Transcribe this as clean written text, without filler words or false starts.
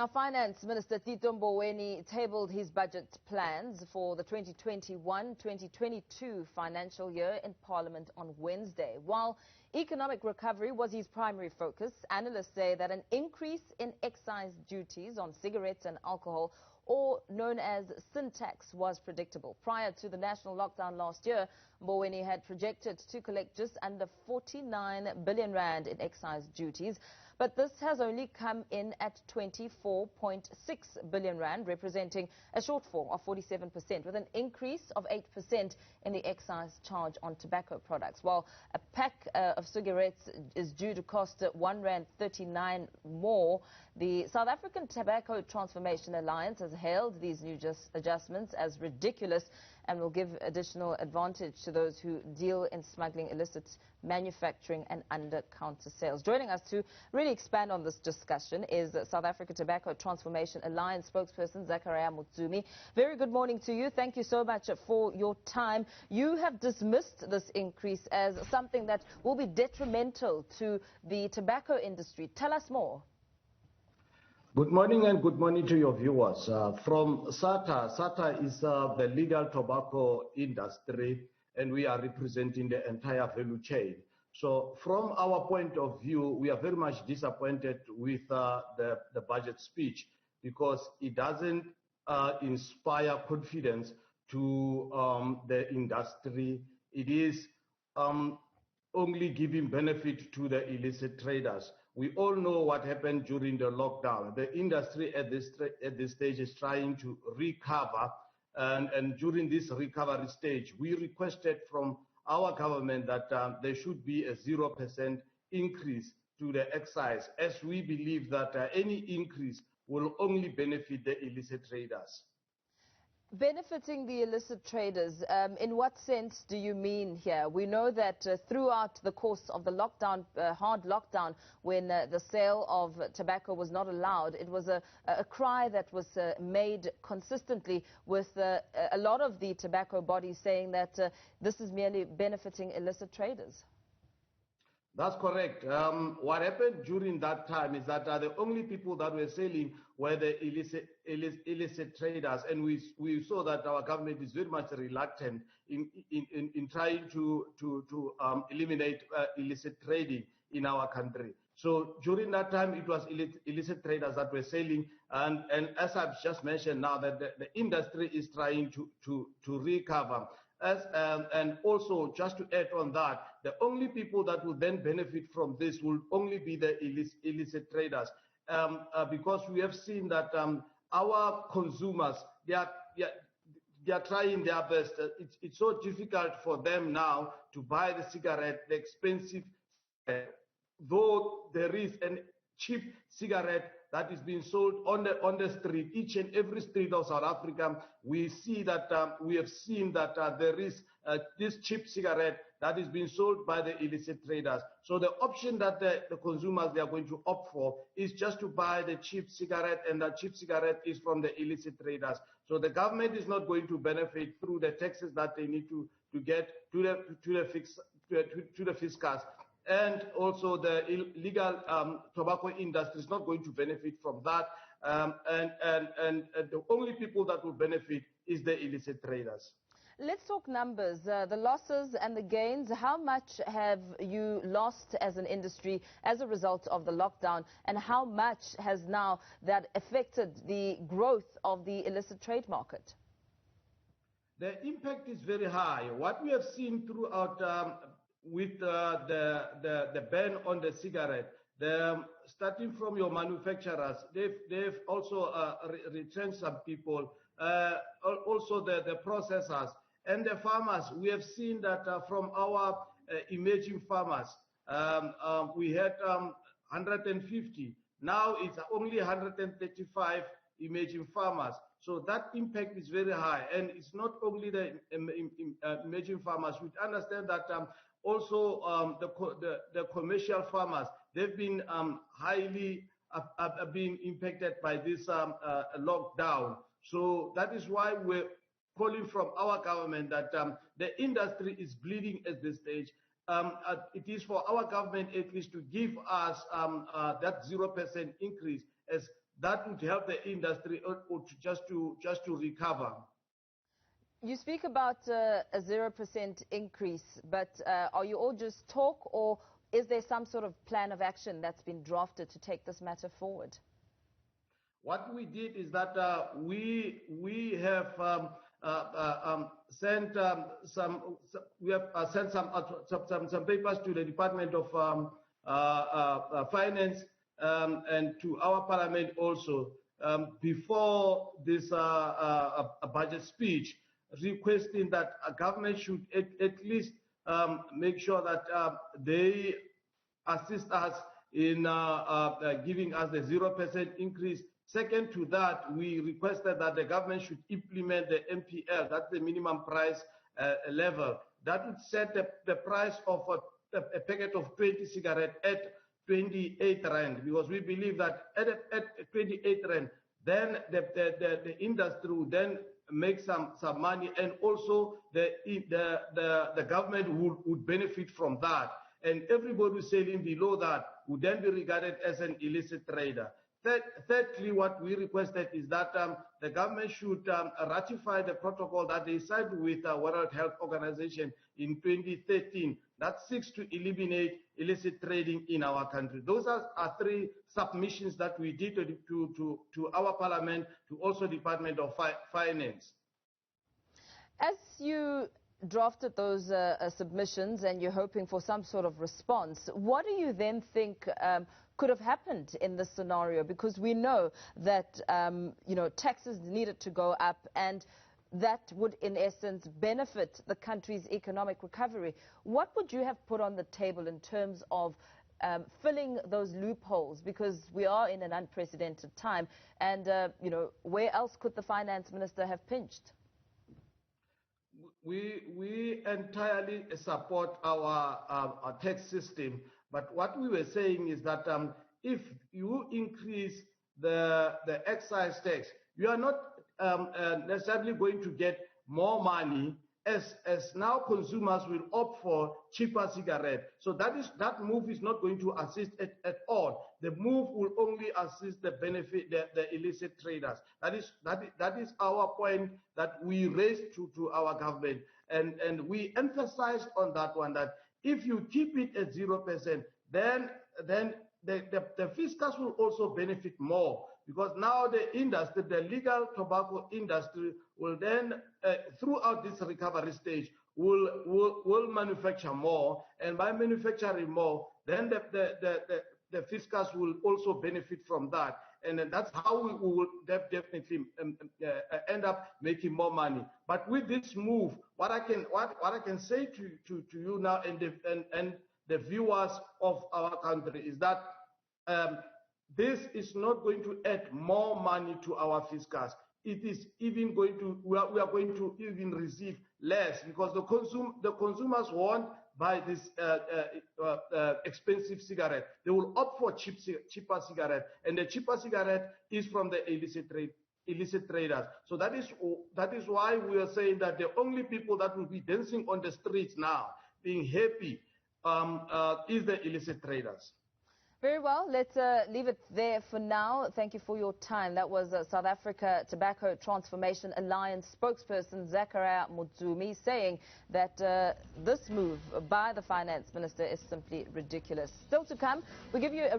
Now, Finance Minister Tito Mboweni tabled his budget plans for the 2021-2022 financial year in Parliament on Wednesday. While economic recovery was his primary focus, analysts say that an increase in excise duties on cigarettes and alcohol, or known as sin tax, was predictable. Prior to the national lockdown last year, Mboweni had projected to collect just under 49 billion rand in excise duties, but this has only come in at 24.6 billion rand, representing a shortfall of 47%, with an increase of 8% in the excise charge on tobacco products. While a pack of cigarettes is due to cost 1.39 rand more, the South African Tobacco Transformation Alliance has hailed these new adjustments as ridiculous and will give additional advantage to those who deal in smuggling, illicit manufacturing and under-counter sales. Joining us to really expand on this discussion is South Africa Tobacco Transformation Alliance spokesperson Zacharia Motsumi. Very good morning to you. Thank you so much for your time. You have dismissed this increase as something that will be detrimental to the tobacco industry. Tell us more. Good morning and good morning to your viewers. From SATA, SATA is the legal tobacco industry, and we are representing the entire value chain. So from our point of view, we are very much disappointed with the budget speech because it doesn't inspire confidence to the industry. It is only giving benefit to the illicit traders. We all know what happened during the lockdown. The industry at this stage is trying to recover, and during this recovery stage, we requested from our government that there should be a 0% increase to the excise, as we believe that any increase will only benefit the illicit traders. Benefiting the illicit traders, in what sense do you mean here? We know that throughout the course of the lockdown, hard lockdown, when the sale of tobacco was not allowed, it was a cry that was made consistently with a lot of the tobacco bodies saying that this is merely benefiting illicit traders. That's correct. What happened during that time is that the only people that were selling were the illicit traders, and we saw that our government is very much reluctant in trying to eliminate illicit trading in our country. So during that time, it was illicit traders that were selling, and as I've just mentioned now, that the industry is trying to recover. And also, just to add on that, the only people that will then benefit from this will only be the illicit traders, because we have seen that our consumers, they are trying their best. It's so difficult for them now to buy the cigarette, the expensive, though there is a cheap cigarette that is being sold on the street, each and every street of South Africa. We see that we have seen that there is this cheap cigarette that is being sold by the illicit traders. So the option that the consumers they are going to opt for is just to buy the cheap cigarette, and that cheap cigarette is from the illicit traders. So the government is not going to benefit through the taxes that they need to get to the fiscals. And also the illegal tobacco industry is not going to benefit from that. And the only people that will benefit is the illicit traders. Let's talk numbers, the losses and the gains. How much have you lost as an industry as a result of the lockdown, and how much has now that affected the growth of the illicit trade market? The impact is very high. What we have seen throughout with the ban on the cigarette, starting from your manufacturers, they've also retrenched some people, also the processors and the farmers. We have seen that from our emerging farmers, we had 150. Now it's only 135 emerging farmers. So that impact is very high, and it's not only the emerging farmers. We understand that also the commercial farmers, they've been highly being impacted by this lockdown. So that is why we're calling from our government that the industry is bleeding at this stage. It is for our government at least to give us that 0% increase as that would help the industry or just to recover. You speak about a 0% increase, but are you all just talk, or is there some sort of plan of action that's been drafted to take this matter forward? What we did is that we have sent some papers to the Department of Finance and to our Parliament also before this budget speech, requesting that a government should at least make sure that they assist us in giving us the 0% increase. Second to that, we requested that the government should implement the MPL, that's the minimum price level. That would set the price of a packet of 20 cigarettes at 28 rand, because we believe that at 28 rand, then the industry would then make some money, and also the government would benefit from that. And everybody selling below that would then be regarded as an illicit trader. Thirdly, what we requested is that the government should ratify the protocol that they signed with the World Health Organization in 2013 that seeks to eliminate illicit trading in our country. Those are three submissions that we did to our Parliament, to also Department of Finance. As you drafted those submissions and you're hoping for some sort of response, what do you then think could have happened in this scenario? Because we know that taxes needed to go up, and that would in essence benefit the country's economic recovery. What would you have put on the table in terms of filling those loopholes? Because we are in an unprecedented time, and where else could the Finance Minister have pinched? We entirely support our tax system, but what we were saying is that if you increase the excise tax, you are not necessarily going to get more money, as now consumers will opt for cheaper cigarettes. So that move is not going to assist at all. The move will only assist the benefit the illicit traders. That is our point that we raised to our government, and we emphasized on that one, that if you keep it at 0%, then the fiscus will also benefit more, because now the industry, the legal tobacco industry, will then, throughout this recovery stage, will manufacture more, and by manufacturing more, then the fiscus will also benefit from that, and then that's how we will definitely end up making more money. But with this move, what I can say to you now and the viewers of our country is that this is not going to add more money to our fiscus. It is even going to, we are going to even receive less, because the consumers won't buy this expensive cigarette. They will opt for cheaper cigarette, and the cheaper cigarette is from the illicit traders. So that is why we are saying that the only people that will be dancing on the streets now, being happy, is the illicit traders. Very well, let's leave it there for now. Thank you for your time. That was South Africa Tobacco Transformation Alliance spokesperson Zacharia Motsumi saying that this move by the Finance Minister is simply ridiculous. Still to come, we'll give you a